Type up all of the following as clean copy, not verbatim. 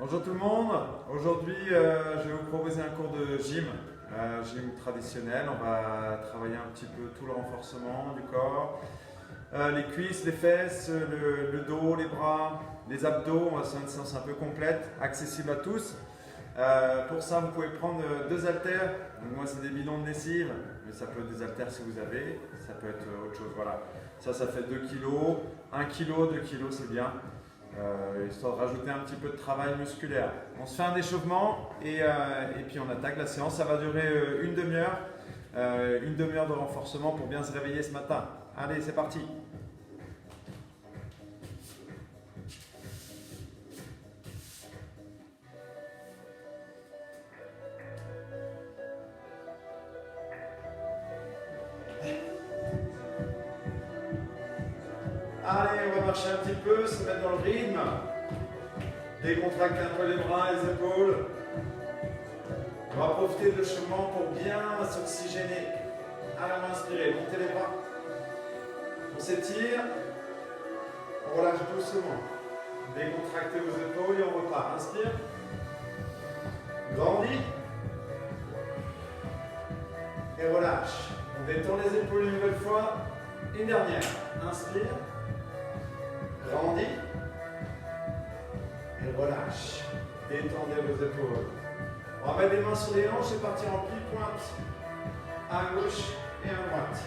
Bonjour tout le monde, aujourd'hui je vais vous proposer un cours de gym, gym traditionnel. On va travailler un petit peu tout le renforcement du corps, les cuisses, les fesses, le dos, les bras, les abdos. On va faire une séance un peu complète, accessible à tous. Pour ça vous pouvez prendre deux haltères. Donc moi c'est des bidons de lessive, mais ça peut être des haltères si vous avez, ça peut être autre chose. Voilà, ça fait 2 kg, 1 kg, 2 kg c'est bien. Histoire de rajouter un petit peu de travail musculaire. On se fait un échauffement et puis on attaque la séance. Ça va durer une demi-heure de renforcement pour bien se réveiller ce matin. Allez, c'est parti. Allez, on va marcher un petit peu, se mettre dans le rythme. Décontracter un peu les bras, les épaules. On va profiter de l'échauffement pour bien s'oxygéner. Allez, on va inspirer, montez les bras. On s'étire. On relâche doucement. Décontractez vos épaules et on repart. Inspire. Grandis. Et relâche. On détend les épaules une nouvelle fois. Une dernière. Inspire. Grandis et relâche. Détendez vos épaules. On va mettre les mains sur les hanches et partir en pli-pointe à gauche et à droite.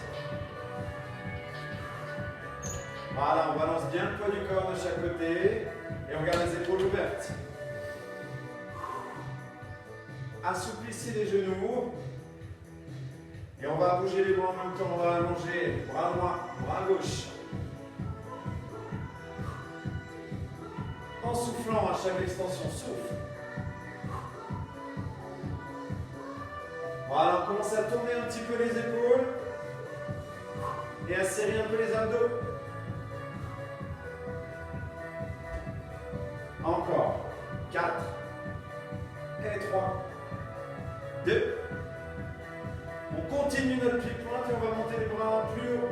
Voilà, on balance bien le poids du corps de chaque côté et on garde les épaules ouvertes. Assouplissez les genoux et on va bouger les bras en même temps. On va allonger bras droit, bras gauche. En soufflant à chaque extension, souffle. Voilà, on commence à tourner un petit peu les épaules et à serrer un peu les abdos. Encore. 4 et 3, 2. On continue notre pli-pointe et on va monter les bras plus haut.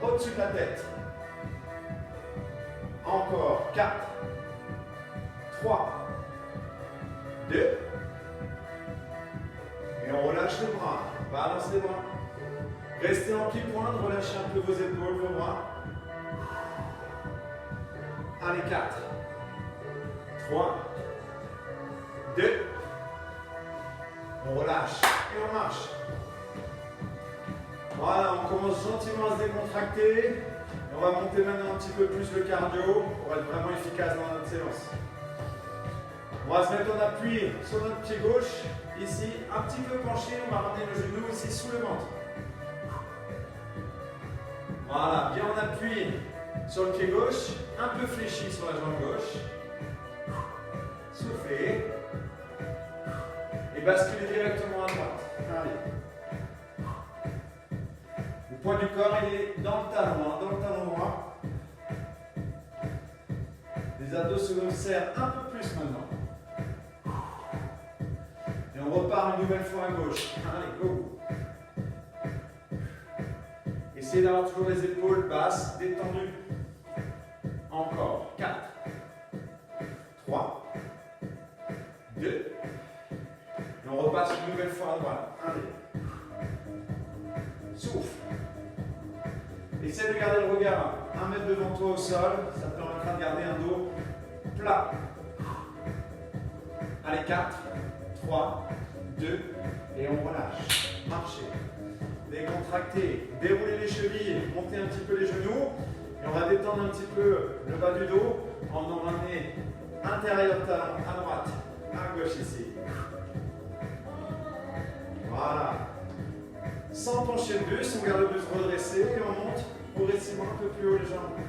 Au-dessus de la tête. Encore 4, 3, 2. Et on relâche les bras. Balance les bras. Restez en pli-pointe, relâchez un peu vos épaules, vos bras. Allez, 4, 3, 2. On relâche et on marche. Voilà, on commence gentiment à se décontracter. On va monter maintenant un petit peu plus le cardio pour être vraiment efficace dans notre séance. On va se mettre en appui sur notre pied gauche, ici, un petit peu penché, on va ramener le genou ici sous le ventre. Voilà, bien en appui sur le pied gauche, un peu fléchi sur la jambe gauche. Soufflez. Et basculez directement à droite. Allez. Le poids du corps, il est dans le talon droit. Les abdos se serrent un peu plus maintenant. Et on repart une nouvelle fois à gauche. Allez, go. Essayez d'avoir toujours les épaules basses, détendues. Encore. 4, 3, 2. Et on repasse une nouvelle fois à droite. Allez. Souffle. Essaie de garder le regard 1 mètre devant toi au sol, ça te permettra de garder un dos plat. Allez, 4, 3, 2, et on relâche. Marchez. Décontractez, déroulez les chevilles, montez un petit peu les genoux, et on va détendre un petit peu le bas du dos en nous ramener intérieur talon à droite, à gauche ici. Voilà. Sans pencher le buste, on garde le buste redressé et on monte progressivement un peu plus haut les jambes.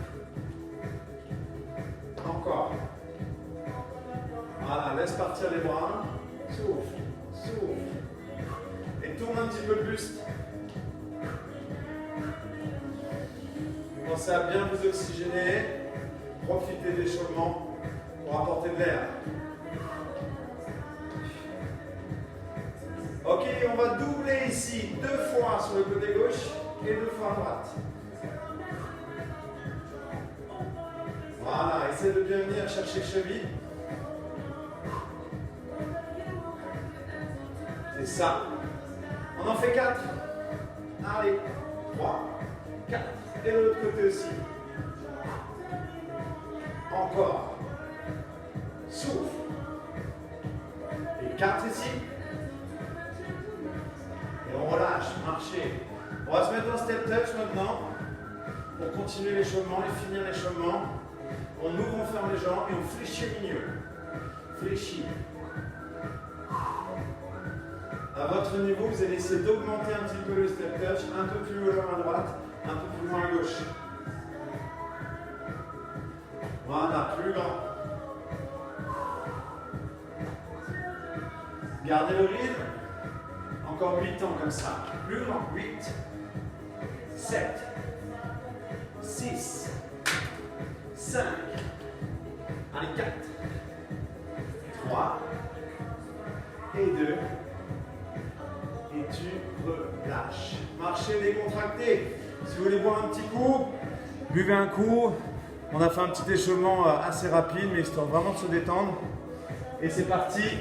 Encore. Voilà, laisse partir les bras. Souffle, souffle. Et tourne un petit peu le buste. Commencez à bien vous oxygéner. Profitez de l'échauffement pour apporter de l'air. Ok, on va doubler ici 2 fois sur le côté gauche et 2 fois à droite. Voilà, essaie de bien venir chercher le cheville. C'est ça. On en fait 4. Allez, 3, 4. Et de l'autre côté aussi. Encore. Souffle. Et 4 ici. Et on relâche, marcher. On va se mettre en step touch maintenant. Pour continuer l'échauffement et finir l'échauffement. On ouvre, on ferme les jambes et on fléchit au milieu. Fléchis. À votre niveau, vous allez essayer d'augmenter un petit peu le step touch, un peu plus haut à droite, un peu plus loin à gauche. Voilà, plus grand. Gardez le rythme. Encore 8 ans comme ça. Plus grand. 8, 7, 6, 5, allez 4, 3, et 2, et tu relâches. Marchez décontracté. Si vous voulez boire un petit coup, buvez un coup. On a fait un petit échauffement assez rapide, mais histoire vraiment de se détendre. Et c'est parti.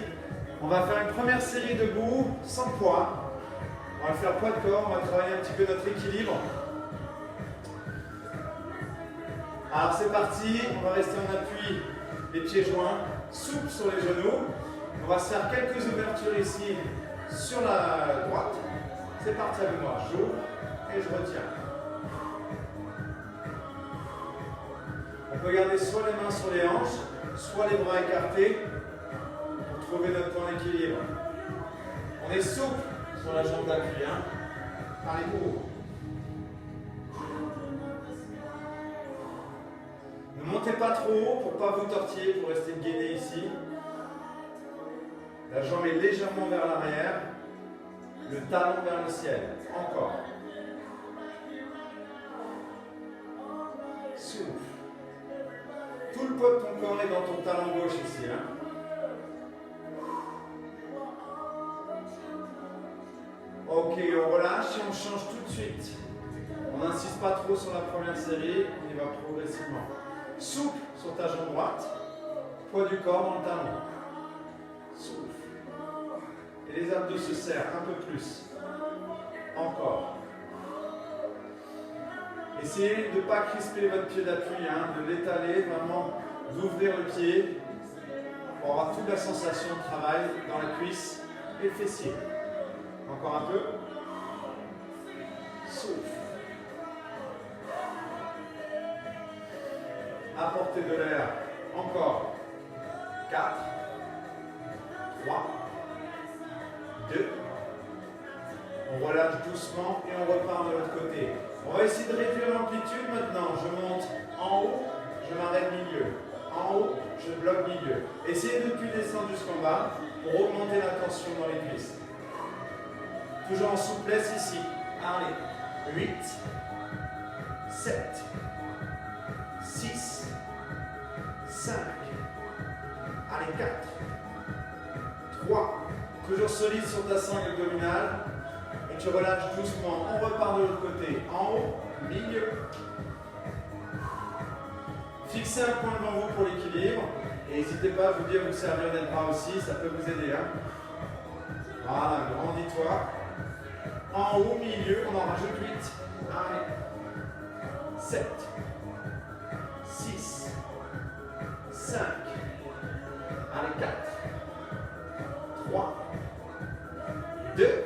On va faire une première série debout, sans poids. On va faire poids de corps, on va travailler un petit peu notre équilibre. Alors c'est parti, on va rester en appui, les pieds joints, souple sur les genoux. On va se faire quelques ouvertures ici sur la droite. C'est parti avec moi, j'ouvre et je retiens. On peut garder soit les mains sur les hanches, soit les bras écartés pour trouver notre point d'équilibre. On est souple sur la jambe d'appui. Allez, ouvre. Ne montez pas trop haut pour ne pas vous tortiller, pour rester gainé ici. La jambe est légèrement vers l'arrière, le talon vers le ciel. Encore. Souffle. Tout le poids de ton corps est dans ton talon gauche ici. Ok, on relâche et on change tout de suite. On n'insiste pas trop sur la première série, on y va progressivement. Souple sur ta jambe droite, poids du corps dans le talon. Souffle. Et les abdos se serrent un peu plus. Encore. Essayez de ne pas crisper votre pied d'appui, de l'étaler, vraiment d'ouvrir le pied pour avoir toute la sensation de travail dans la cuisse et le fessier. Encore un peu. Souffle. Apportez de l'air. Encore. 4, 3, 2. On relâche doucement et on repart de l'autre côté. On va essayer de réduire l'amplitude maintenant. Je monte en haut, je m'arrête milieu. En haut, je bloque milieu. Essayez de ne plus descendre jusqu'en bas pour augmenter la tension dans les cuisses. Toujours en souplesse ici. Allez. 8, 7, 6, 5. Allez, 4, 3. Toujours solide sur ta sangle abdominale. Et tu relâches doucement. On repart de l'autre côté. En haut, milieu. Fixez un point devant vous pour l'équilibre. Et n'hésitez pas à vous dire vous servir des bras aussi. Ça peut vous aider. Voilà, grandis-toi. En haut, milieu, on en rajoute 8. Allez. 7, 6, 5. Allez, 4, 3, 2.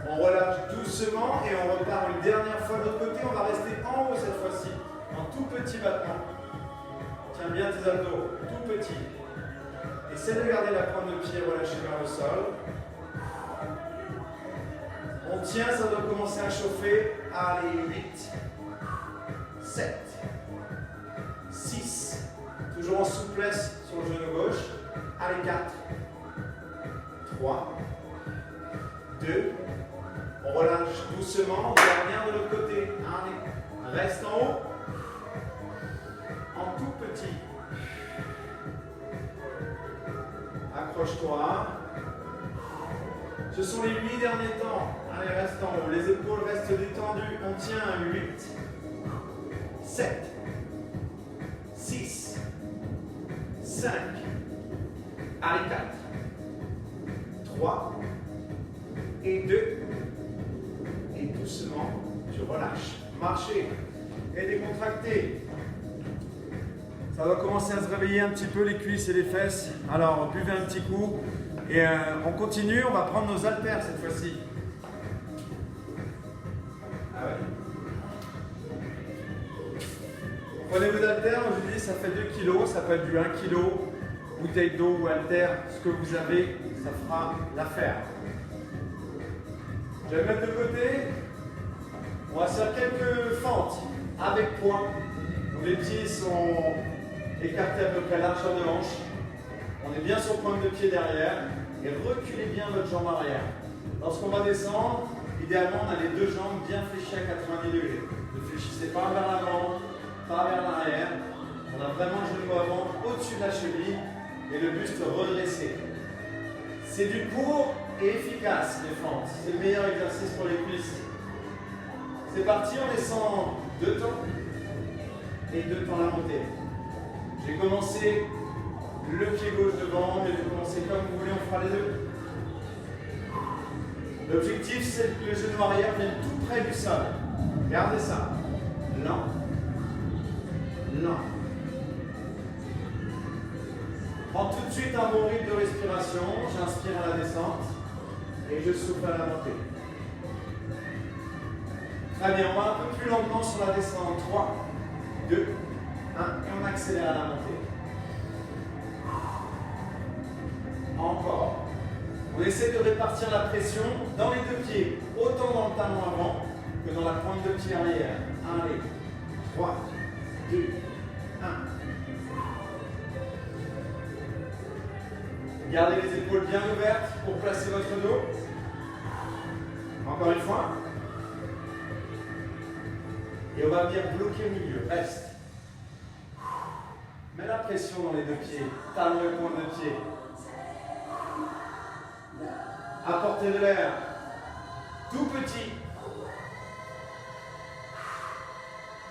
On relâche doucement et on repart une dernière fois de l'autre côté. On va rester en haut cette fois-ci, en tout petit battement. Tiens bien tes abdos, tout petit. Essaie de garder la pointe de pied relâchée vers le sol. On tient, ça doit commencer à chauffer. Allez, 8, 7, 6. Toujours en souplesse sur le genou gauche. Allez, 4, 3, 2. On relâche doucement. On revient de l'autre côté. Allez, reste en haut. En tout petit. Accroche-toi. Ce sont les 8 derniers temps. Allez, reste en haut. Les épaules restent détendues. On tient à 8, 7, 6, 5. Allez, 4. 3. Et 2. Et doucement, tu relâches. Marchez et décontractez. Ça va commencer à se réveiller un petit peu les cuisses et les fesses. Alors, buvez un petit coup. Et on continue, on va prendre nos haltères cette fois-ci. Ah ouais. Prenez vos haltères, je vous dis, ça fait 2 kg, ça peut être du 1 kg, bouteille d'eau ou haltère, ce que vous avez, ça fera l'affaire. Je vais mettre de côté. On va faire quelques fentes avec poids. Donc les pieds sont écartés à peu près largeur de hanche. On est bien sur pointe de pied derrière et reculez bien votre jambe arrière. Lorsqu'on va descendre, idéalement on a les deux jambes bien fléchies à 90 degrés. Ne fléchissez pas vers l'avant, pas vers l'arrière. On a vraiment le genou avant au-dessus de la cheville et le buste redressé. C'est du court et efficace les fentes. C'est le meilleur exercice pour les cuisses. C'est parti, on descend 2 temps et 2 temps la montée. J'ai commencé le pied gauche devant, mais vous commencez comme vous voulez, on fera les deux. L'objectif, c'est que le genou arrière vienne tout près du sol. Regardez ça. Lent. Lent. Prends tout de suite un bon rythme de respiration. J'inspire à la descente et je souffle à la montée. Très bien, on va un peu plus lentement sur la descente. 3, 2, 1, et on accélère à la montée. Encore. On essaie de répartir la pression dans les deux pieds, autant dans le talon avant que dans la pointe de pied arrière. Allez, 3, 2, 1. Gardez les épaules bien ouvertes pour placer votre dos. Encore une fois. Et on va venir bloquer au milieu. Reste. Mets la pression dans les deux pieds. Talon et pointe de pied. Apportez de l'air. Tout petit.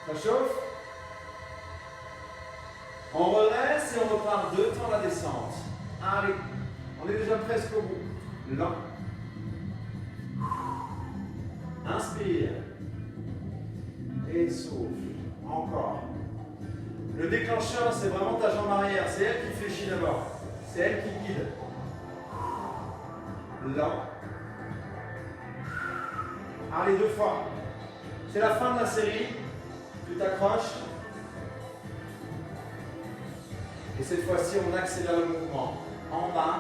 Ça chauffe. On redresse et on repart 2 temps la descente. Allez, on est déjà presque au bout. Lent. Inspire. Et souffle. Encore. Le déclencheur, c'est vraiment ta jambe arrière. C'est elle qui fléchit d'abord. C'est elle qui guide. Lent. Allez, 2 fois. C'est la fin de la série. Tu t'accroches. Et cette fois-ci, on accélère le mouvement. En bas,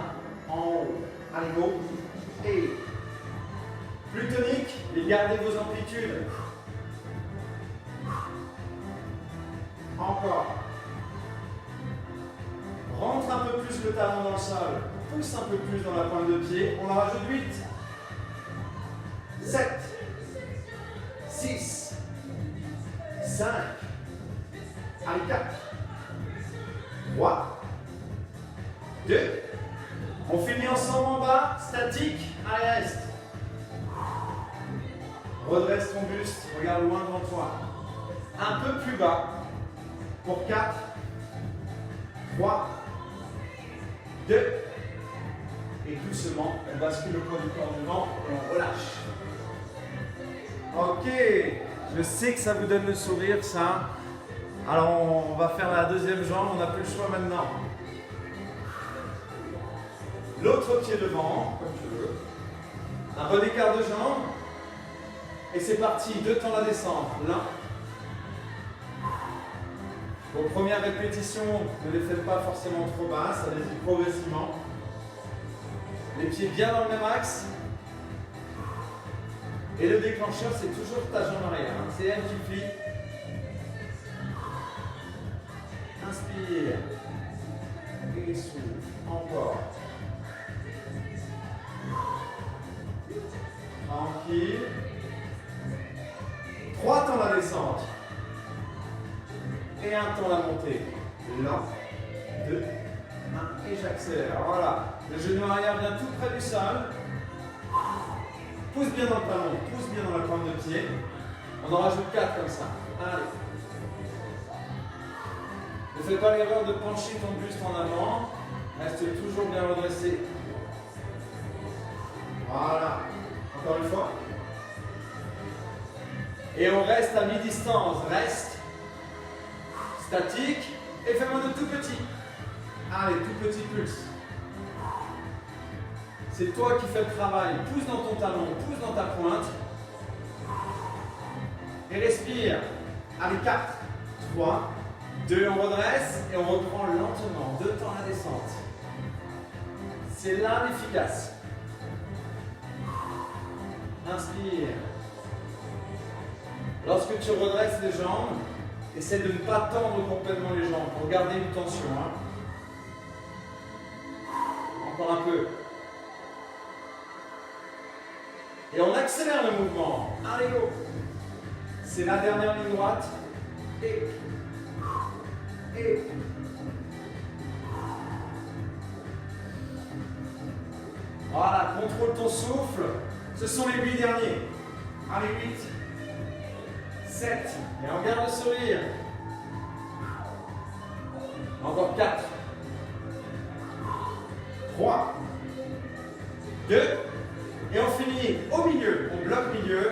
en haut. Allez, go. Et plus tonique, et gardez vos amplitudes. Encore. Rentre un peu plus le talon dans le sol. Pousse un peu plus dans la pointe de pied. On en rajoute 8. 7. 6. 5. Allez, 4. 3. 2. On finit ensemble en bas. Statique. Allez, reste. Redresse ton buste. Regarde loin devant toi. Un peu plus bas. Pour 4. 3. 2. Et doucement, on bascule le poids du corps devant et on relâche. Ok, je sais que ça vous donne le sourire, ça. Alors, on va faire la deuxième jambe, on n'a plus le choix maintenant. L'autre pied devant, comme tu veux. Un bon écart de jambe. Et c'est parti, 2 temps la descente. L'un. Vos premières répétitions, ne les faites pas forcément trop basses, allez-y progressivement. Les pieds bien dans le même axe. Et le déclencheur, c'est toujours ta jambe arrière. Hein. C'est elle qui plie. Inspire. Et souffle. Encore. Tranquille. 3 temps la descente. Et un temps la montée. Lent. 2. 1. Et j'accélère. Voilà. Le genou arrière vient tout près du sol. Pousse bien dans le talon. Pousse bien dans la pointe de pied. On en rajoute 4 comme ça. Allez. Ne fais pas l'erreur de pencher ton buste en avant. Reste toujours bien redressé. Voilà. Encore une fois. Et on reste à mi-distance. Reste statique. Et fais-moi de tout petit. Allez, tout petit pulse. C'est toi qui fais le travail. Pousse dans ton talon, pousse dans ta pointe. Et respire. Allez, 4, 3, 2, on redresse et on reprend lentement. 2 temps la descente. C'est là l'efficace. Inspire. Lorsque tu redresses les jambes, essaie de ne pas tendre complètement les jambes pour garder une tension. Encore un peu. Et on accélère le mouvement. Allez, go. C'est la dernière ligne droite. Et. Voilà, contrôle ton souffle. Ce sont les 8 derniers. Allez, 8. 7. Et on garde le sourire. Encore 4. 3. 2. Et on finit au milieu. On bloque milieu.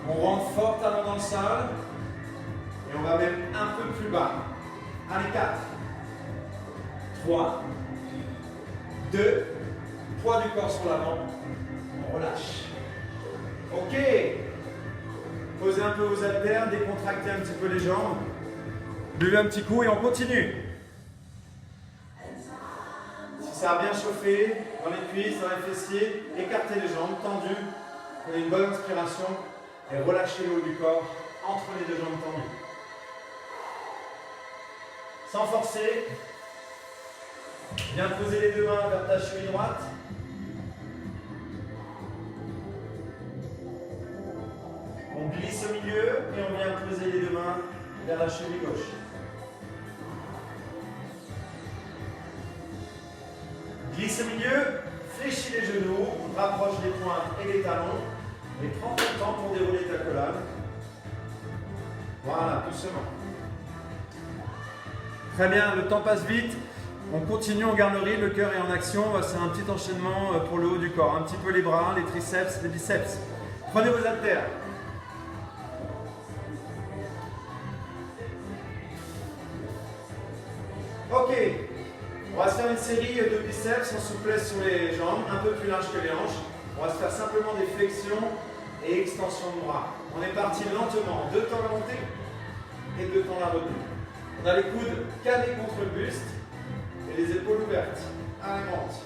On rentre fort talon dans le sol. Et on va même un peu plus bas. Allez, 4. 3. 2. Poids du corps sur l'avant. On relâche. Ok. Posez un peu vos haltères, décontractez un petit peu les jambes. Buvez un petit coup et on continue. Si ça a bien chauffé, dans les cuisses, dans les fessiers, écartez les jambes, tendues. Prenez une bonne inspiration et relâchez le haut du corps entre les deux jambes tendues. Sans forcer. Bien poser les deux mains vers ta cheville droite. On glisse au milieu et on vient poser les deux mains vers la cheville gauche. Glisse au milieu, fléchis les genoux, rapproche les pointes et les talons et prends ton temps pour dérouler ta collade. Voilà, doucement. Très bien, le temps passe vite. On continue, on garde le rythme, le cœur est en action. C'est un petit enchaînement pour le haut du corps. Un petit peu les bras, les triceps, les biceps. Prenez vos haltères. Ok, on va se faire une série de biceps en souplesse sur les jambes, un peu plus large que les hanches. On va se faire simplement des flexions et extensions de bras. On est parti lentement, 2 temps la montée et 2 temps la retenue. On a les coudes calés contre le buste et les épaules ouvertes. Allez, monte.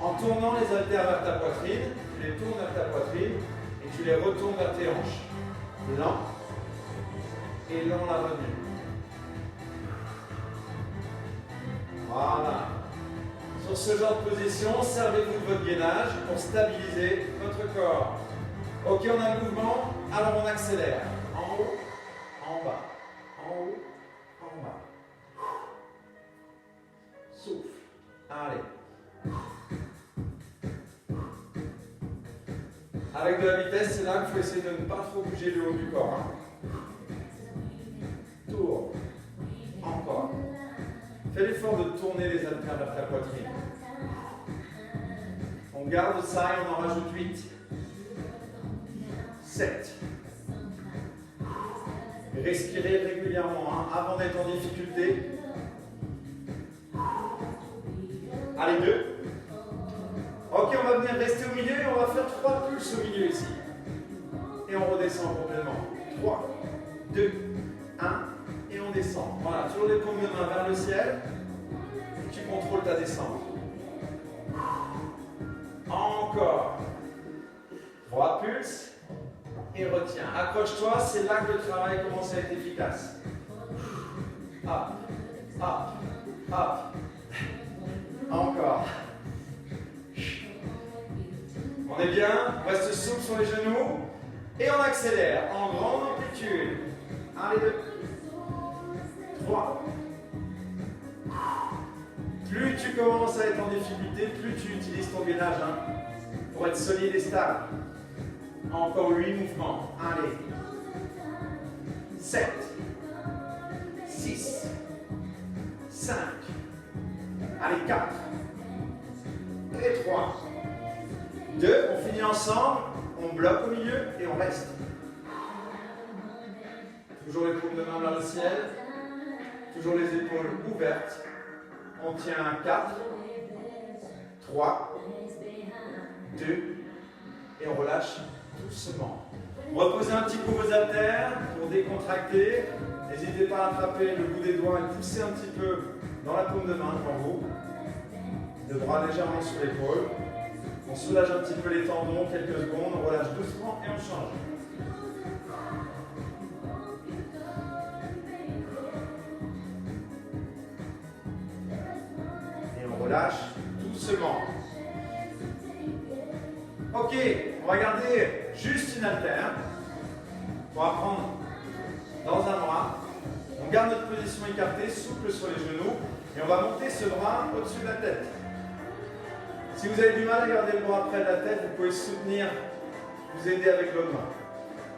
En tournant les haltères vers ta poitrine, tu les tournes vers ta poitrine et tu les retournes vers tes hanches. Lent et lent la retenue. Voilà. Sur ce genre de position, servez-vous de votre gainage pour stabiliser votre corps. Ok, on a le mouvement, alors on accélère. En haut, en bas. En haut, en bas. Souffle. Allez. Avec de la vitesse, c'est là qu'il faut essayer de ne pas trop bouger le haut du corps. Tourne. Encore. Fais l'effort de tourner les haltères vers ta poitrine. On garde ça et on en rajoute 8. 7. Respirez régulièrement avant d'être en difficulté. Allez, 2. Ok, on va venir rester au milieu et on va faire 3 pulses au milieu ici. Et on redescend complètement. 3, 2, 1. Et on descend. Voilà, toujours les paumes de main vers le ciel. Et tu contrôles ta descente. Encore. 3 pulses. Et retiens. Accroche-toi, c'est là que le travail commence à être efficace. Hop, hop, hop. Encore. On est bien, on reste souple sur les genoux. Et on accélère en grande amplitude. Allez, 2. 3. Plus tu commences à être en difficulté, plus tu utilises ton gainage pour être solide et stable. Encore 8 mouvements. Allez. 7. 5. Allez, 4. Et 3. 2. On finit ensemble. On bloque au milieu et on reste. Toujours les paumes de main vers le ciel. Toujours les épaules ouvertes. On tient à 4. 3. 2. Et on relâche doucement. Reposez un petit coup vos haltères pour décontracter. N'hésitez pas à attraper le bout des doigts et pousser un petit peu dans la paume de main devant vous. Le bras légèrement sur l'épaule. On soulage un petit peu les tendons, quelques secondes, on relâche doucement et on change. Et on relâche doucement. Ok, on va garder juste une haltère. On va prendre dans un bras. On garde notre position écartée, souple sur les genoux. Et on va monter ce bras au-dessus de la tête. Si vous avez du mal à garder le bras près de la tête, vous pouvez soutenir, vous aider avec l'autre main.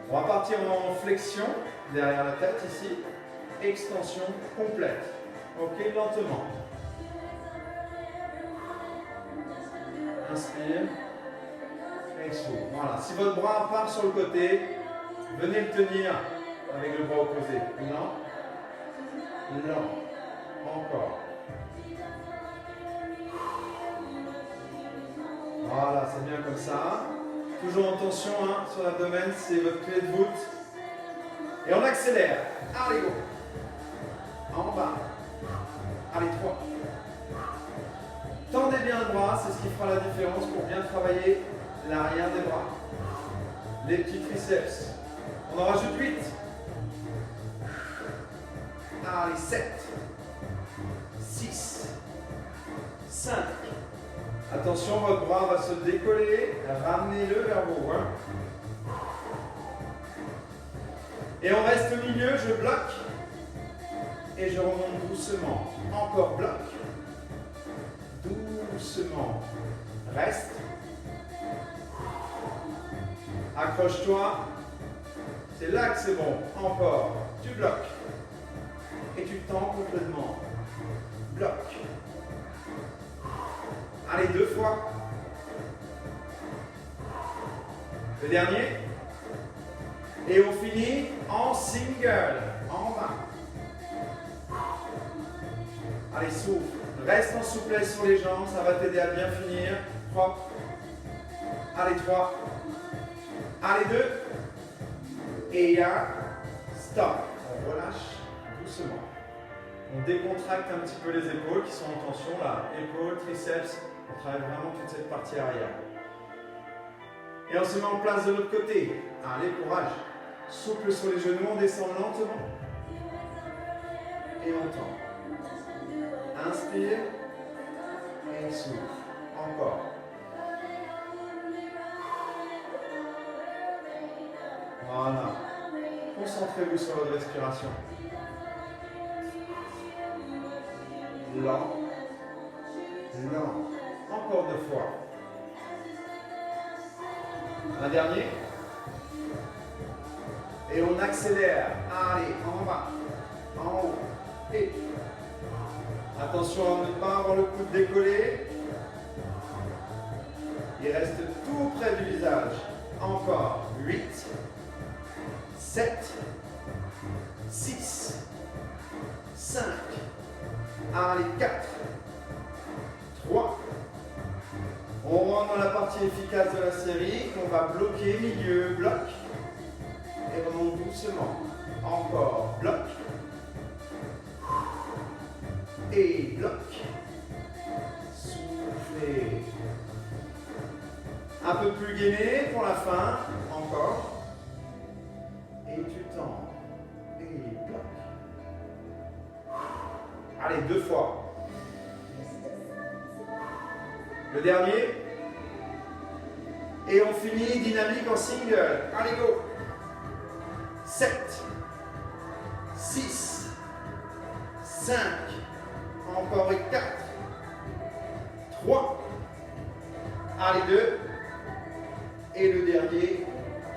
On va partir en flexion derrière la tête ici. Extension complète. Ok, lentement. Inspire. Souffle. Voilà. Si votre bras part sur le côté, venez le tenir avec le bras opposé. Lent. Lent. Encore. Voilà, c'est bien comme ça. Toujours en tension hein, sur l'abdomen, c'est votre clé de voûte. Et on accélère. Allez, go. En bas. Allez, 3. Tendez bien le bras, c'est ce qui fera la différence pour bien travailler l'arrière des bras, les petits triceps. On en rajoute 8. Allez, 7, 6, 5. Attention, votre bras va se décoller, ramenez-le vers vous. Hein. Et on reste au milieu, je bloque. Et je remonte doucement. Encore bloc. Doucement. Reste. Accroche-toi. C'est là que c'est bon. Encore. Tu bloques. Et tu tends complètement. Bloc. Allez, 2 fois. Le dernier. Et on finit en single. En bas. Allez, souffle. Reste en souplesse sur les jambes. Ça va t'aider à bien finir. Propre. Allez, 3. Allez, 2. Et 1. Stop. On relâche doucement. On décontracte un petit peu les épaules qui sont en tension là. Épaules, triceps. On travaille vraiment toute cette partie arrière. Et on se met en place de l'autre côté. Allez, courage. Souple sur les genoux, on descend lentement. Et on tend. Inspire. Et souffle. Encore. Voilà. Concentrez-vous sur votre respiration. Lent. Lent. Encore 2 fois. Un dernier. Et on accélère. Allez, en bas. En haut. Et. Attention à ne pas avoir le coude décollé. Il reste tout près du visage. Encore. 8. 7. 6. 5. Allez, 4. 3. On rentre dans la partie efficace de la série. On va bloquer, milieu, bloc. Et remonte doucement. Encore, bloc. Et bloc. Soufflez. Un peu plus gainé pour la fin. Encore. Et tu tends. Et bloc. Allez, 2 fois. Le dernier. Et on finit dynamique en single. Allez, go. 7. 6. 5. Encore et 4. 3. Allez, 2. Et le dernier,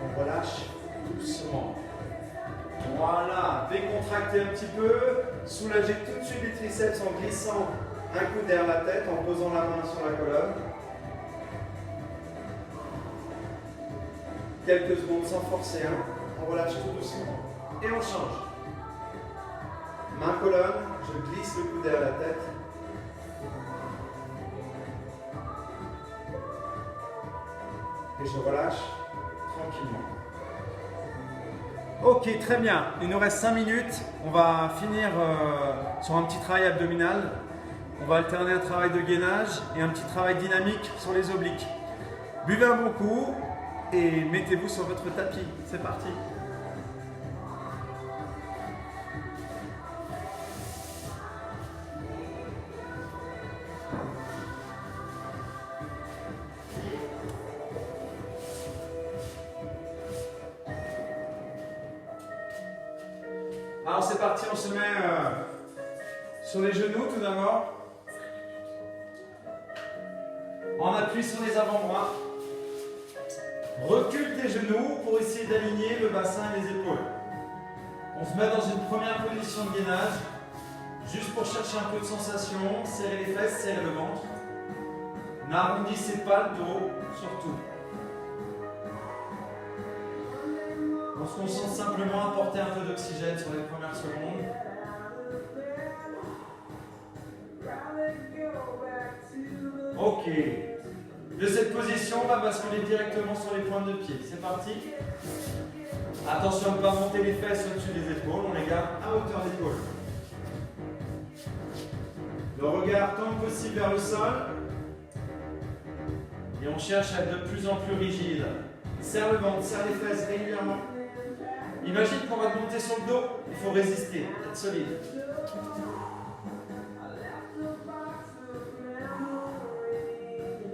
on relâche doucement. Voilà, décontractez un petit peu, soulagez tout de suite les triceps en glissant un coup derrière la tête, en posant la main sur la colonne. Quelques secondes sans forcer, hein. On relâche tout doucement. Et on change. Main colonne, je glisse le coup derrière la tête. Et je relâche tranquillement. Ok, très bien. Il nous reste 5 minutes. On va finir sur un petit travail abdominal. On va alterner un travail de gainage et un petit travail dynamique sur les obliques. Buvez un bon coup et mettez-vous sur votre tapis. C'est parti. Alors c'est parti, on se met sur les genoux tout d'abord. En appui sur les avant-bras. Recule tes genoux pour essayer d'aligner le bassin et les épaules. On se met dans une première position de gainage, juste pour chercher un peu de sensation, serrer les fesses, serrer le ventre. N'arrondissez pas le dos, surtout. On se concentre simplement à apporter un peu d'oxygène sur les premières secondes. Ok. De cette position, on va basculer directement sur les pointes de pied. C'est parti. Attention à ne pas monter les fesses au-dessus des épaules. On les garde à hauteur d'épaule. Le regard tant que possible vers le sol. Et on cherche à être de plus en plus rigide. Serre le ventre, serre les fesses régulièrement. Imagine qu'on va te monter sur le dos. Il faut résister, être solide.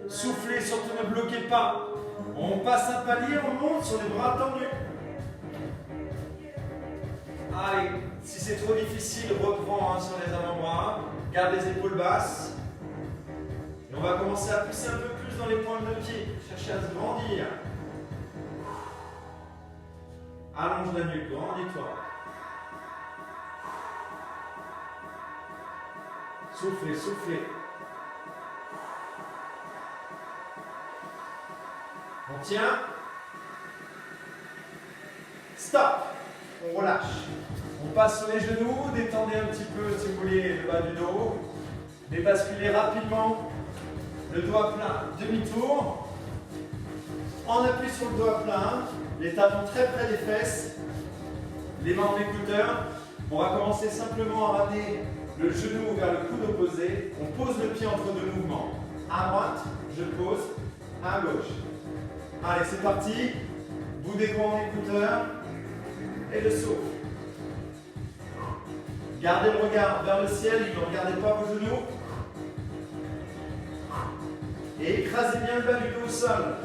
Soufflez, surtout ne bloquez pas. On passe un palier, on monte sur les bras tendus. Allez, si c'est trop difficile, reprends sur les avant-bras. Garde les épaules basses. Et on va commencer à pousser un peu plus dans les pointes de pied. Cherchez à se grandir. Allonge la nuque, grandis-toi. Soufflez, soufflez. On tient. Stop. On relâche. On passe sur les genoux. Détendez un petit peu, si vous voulez, le bas du dos. Débasculez rapidement. Le doigt plein. Demi-tour. On appuie sur le doigt plein. Les talons très près des fesses. Les mains en écouteurs. On va commencer simplement à ramener le genou vers le coude opposé. On pose le pied entre deux mouvements. À droite, je pose. À gauche. Allez, c'est parti. Bout des doigts en écouteurs. Et le souffle. Gardez le regard vers le ciel. Ne regardez pas vos genoux. Et écrasez bien le bas du dos au sol.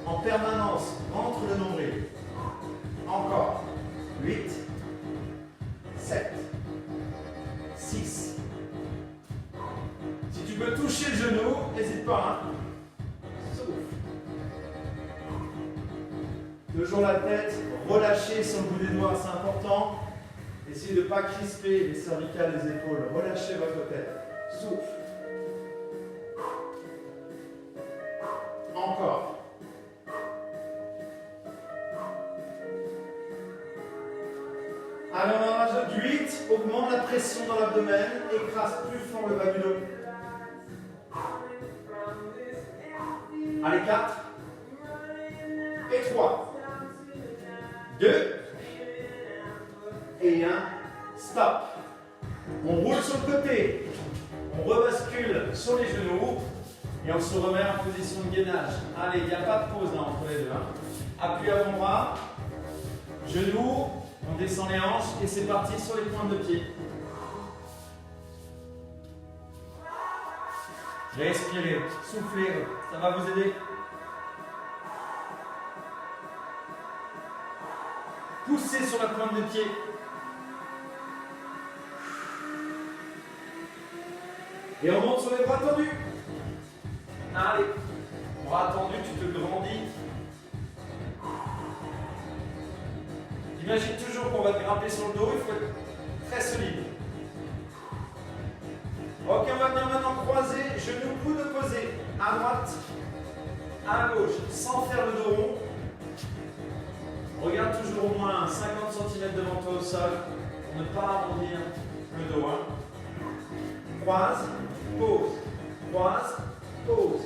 En permanence, entre le nombril. Encore. 8, 7, 6. Si tu peux toucher le genou, n'hésite pas. Souffle. Toujours la tête relâchée sur le bout des doigts, c'est important. Essayez de ne pas crisper les cervicales, les épaules. Relâchez votre tête. Souffle. Encore. Allez, on en rajoute 8, augmente la pression dans l'abdomen, écrase plus fort le bas du dos. Allez, 4. Et 3. 2. Et 1. Stop. On roule sur le côté. On rebascule sur les genoux. Et on se remet en position de gainage. Allez, il n'y a pas de pause là, entre les deux. Appui avant-bras. Genoux. On descend les hanches et c'est parti sur les pointes de pied. Respirez, soufflez, ça va vous aider. Poussez sur la pointe de pied. Et on monte sur les bras tendus. Allez, bras tendus, tu te grandis. Imagine toujours toujours qu'on va te grimper sur le dos, il faut être très solide. Ok, on va venir maintenant croiser, genoux, coude opposé, à droite, à gauche, sans faire le dos rond. Regarde toujours au moins 50 cm devant toi au sol, pour ne pas arrondir le dos. Croise, pose, croise, pose.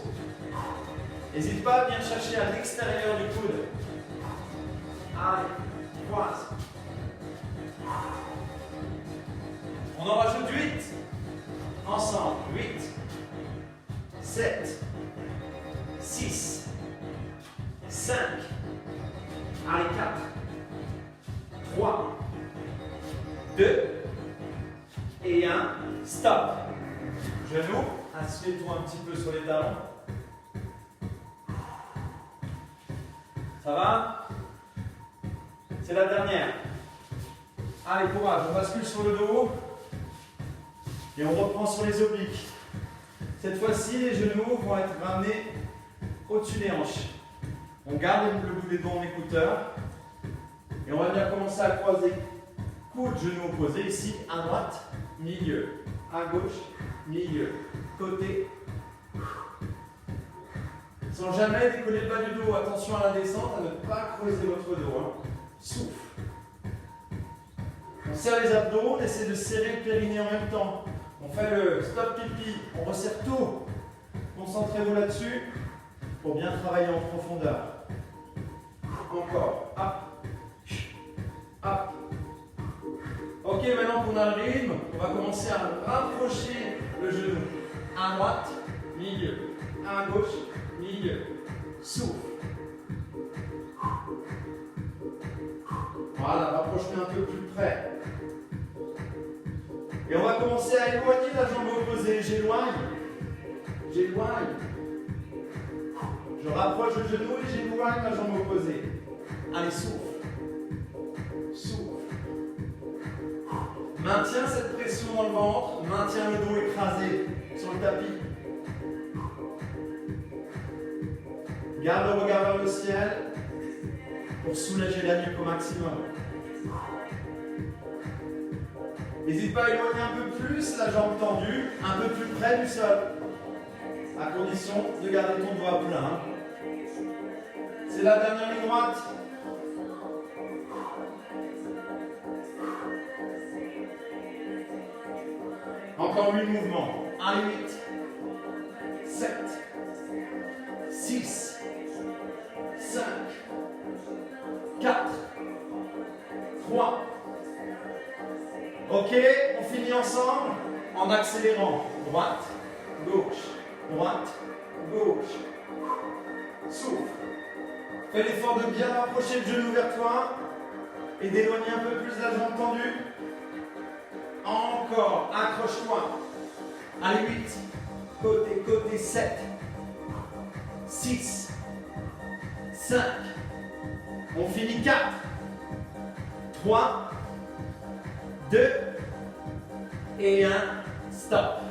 N'hésite pas à venir chercher à l'extérieur du coude. Allez, croise. On en rajoute 8. Ensemble, 8, 7, 6, 5, allez, 4, 3, 2, et 1, stop. Genoux, assieds-toi un petit peu sur les talons. Ça va? C'est la dernière. Allez, courage, on bascule sur le dos. Et on reprend sur les obliques. Cette fois-ci, les genoux vont être ramenés au-dessus des hanches. On garde le bout des doigts en écouteur. Et on va bien commencer à croiser. Coude, genou opposé. Ici, à droite, milieu. À gauche, milieu. Côté. Sans jamais décoller le bas du dos. Attention à la descente, à ne pas creuser votre dos. Souffle. On serre les abdos, on essaie de serrer le périnée en même temps. On fait le stop pipi, on resserre tout. Concentrez-vous là-dessus pour bien travailler en profondeur. Encore. Hop. Hop. Ok, maintenant qu'on a le rythme, on va commencer à rapprocher le genou. À droite, milieu. À gauche, milieu. Souffle. Voilà, rapproche-le un peu plus près. Et on va commencer à éloigner la jambe opposée. J'éloigne. J'éloigne. Je rapproche le genou et j'éloigne la jambe opposée. Allez, souffle. Souffle. Maintiens cette pression dans le ventre. Maintiens le dos écrasé sur le tapis. Garde le regard vers le ciel pour soulager la nuque au maximum. N'hésite pas à éloigner un peu plus la jambe tendue, un peu plus près du sol, à condition de garder ton doigt plein. C'est la dernière ligne droite. Encore 8 mouvements. Allez, 8, 7, 6, 5, 4, 3. Ok, on finit ensemble en accélérant. Droite, gauche, droite, gauche. Souffle. Fais l'effort de bien rapprocher le genou vers toi et d'éloigner un peu plus la jambe tendue. Encore, accroche-toi. Allez, 8, côté, côté, 7, 6, 5. On finit 4, 3, 2 et 1, stop.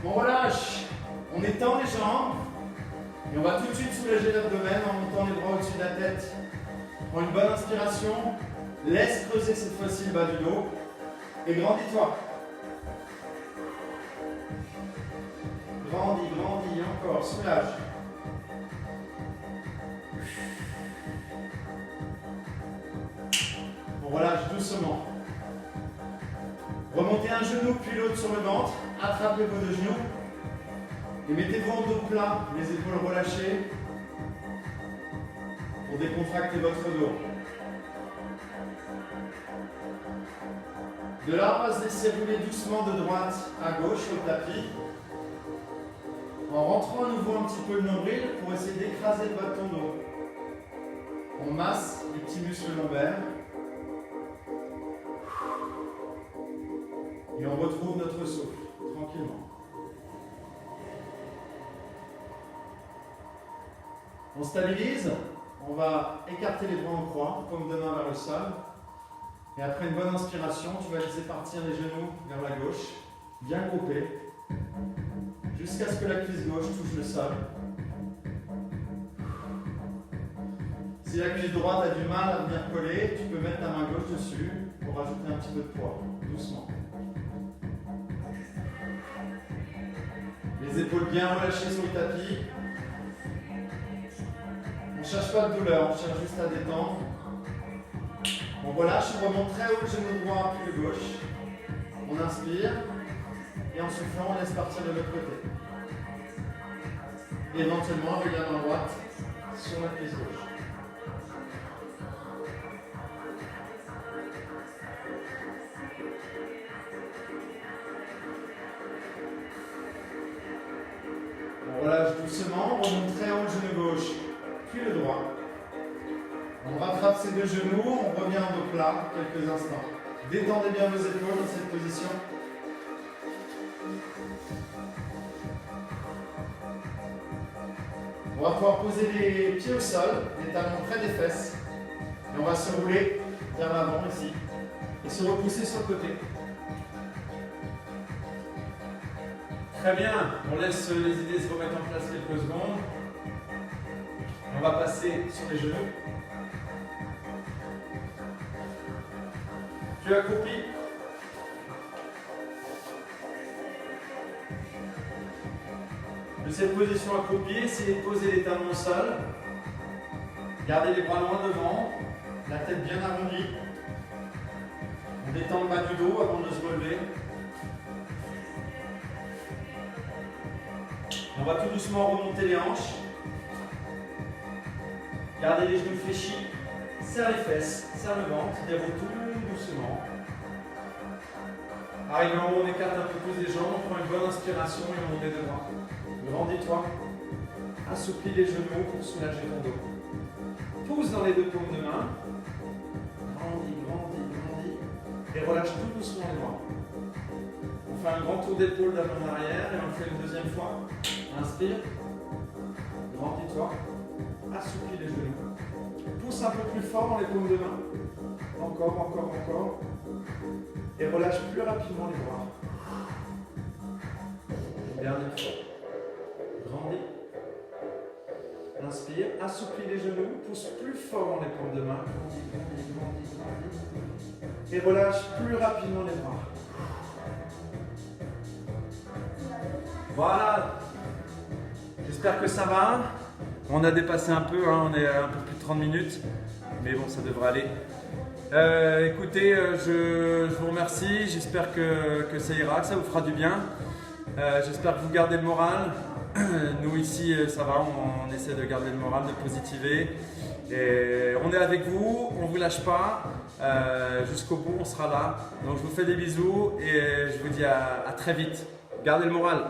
On relâche, on étend les jambes et on va tout de suite soulager l'abdomen en montant les bras au-dessus de la tête. Prends une bonne inspiration, laisse creuser cette fois-ci le bas du dos et grandis-toi. Grandis, grandis, encore, soulage. On relâche doucement. Remontez un genou puis l'autre sur le ventre, attrapez vos deux genoux et mettez-vous en dos plat, les épaules relâchées pour décontracter votre dos. De là, on va se laisser rouler doucement de droite à gauche sur le tapis en rentrant à nouveau un petit peu le nombril pour essayer d'écraser le bas de ton dos. On masse les petits muscles lombaires. Et on retrouve notre souffle, tranquillement. On stabilise, on va écarter les bras en croix, comme de main vers le sol. Et après une bonne inspiration, tu vas laisser partir les genoux vers la gauche, bien groupés, jusqu'à ce que la cuisse gauche touche le sol. Si la cuisse droite a du mal à venir coller, tu peux mettre ta main gauche dessus pour rajouter un petit peu de poids, doucement. Les épaules bien relâchées sur le tapis. On ne cherche pas de douleur, on cherche juste à détendre. On relâche, on remonte très haut le genou droit puis le gauche. On inspire et en soufflant, on laisse partir de l'autre côté. Et éventuellement, avec la main droite sur la cuisse gauche. On relâche doucement, on remonte très haut le genou gauche, puis le droit. On rattrape ses deux genoux, on revient en dos plat quelques instants. Détendez bien vos épaules dans cette position. On va pouvoir poser les pieds au sol, les talons près des fesses. Et on va se rouler vers l'avant ici. Et se repousser sur le côté. Très bien, on laisse les idées se remettre en place quelques secondes. On va passer sur les genoux. Tu accroupis. De cette position accroupie, essayez de poser les talons au sol. Gardez les bras loin devant, la tête bien arrondie. On détend le bas du dos avant de se relever. On va tout doucement remonter les hanches. Gardez les genoux fléchis. Serre les fesses, serre le ventre, déroule tout doucement. Arrivé en haut, on écarte un peu plus les jambes, on prend une bonne inspiration et on monte les deux bras. Grandis-toi. Assouplis les genoux pour soulager ton dos. Pousse dans les deux paumes de main. Grandis, grandis, grandis. Et relâche tout doucement les bras. On fait un grand tour d'épaule d'avant en arrière et on le fait une deuxième fois. Inspire. Grandis-toi. Assouplis les genoux. Pousse un peu plus fort dans les paumes de main. Encore, encore, encore. Et relâche plus rapidement les bras. Dernière fois. Grandis. Inspire. Assouplis les genoux. Pousse plus fort dans les paumes de main. Grandis, grandis, grandis, grandis. Et relâche plus rapidement les bras. Voilà. J'espère que ça va. On a dépassé un peu, hein, on est à un peu plus de 30 minutes, mais bon, ça devrait aller. Écoutez, je vous remercie, j'espère que ça ira, que ça vous fera du bien. J'espère que vous gardez le moral. Nous ici, ça va, on essaie de garder le moral, de positiver. Et on est avec vous, on ne vous lâche pas. Jusqu'au bout, on sera là. Donc je vous fais des bisous et je vous dis à très vite. Gardez le moral.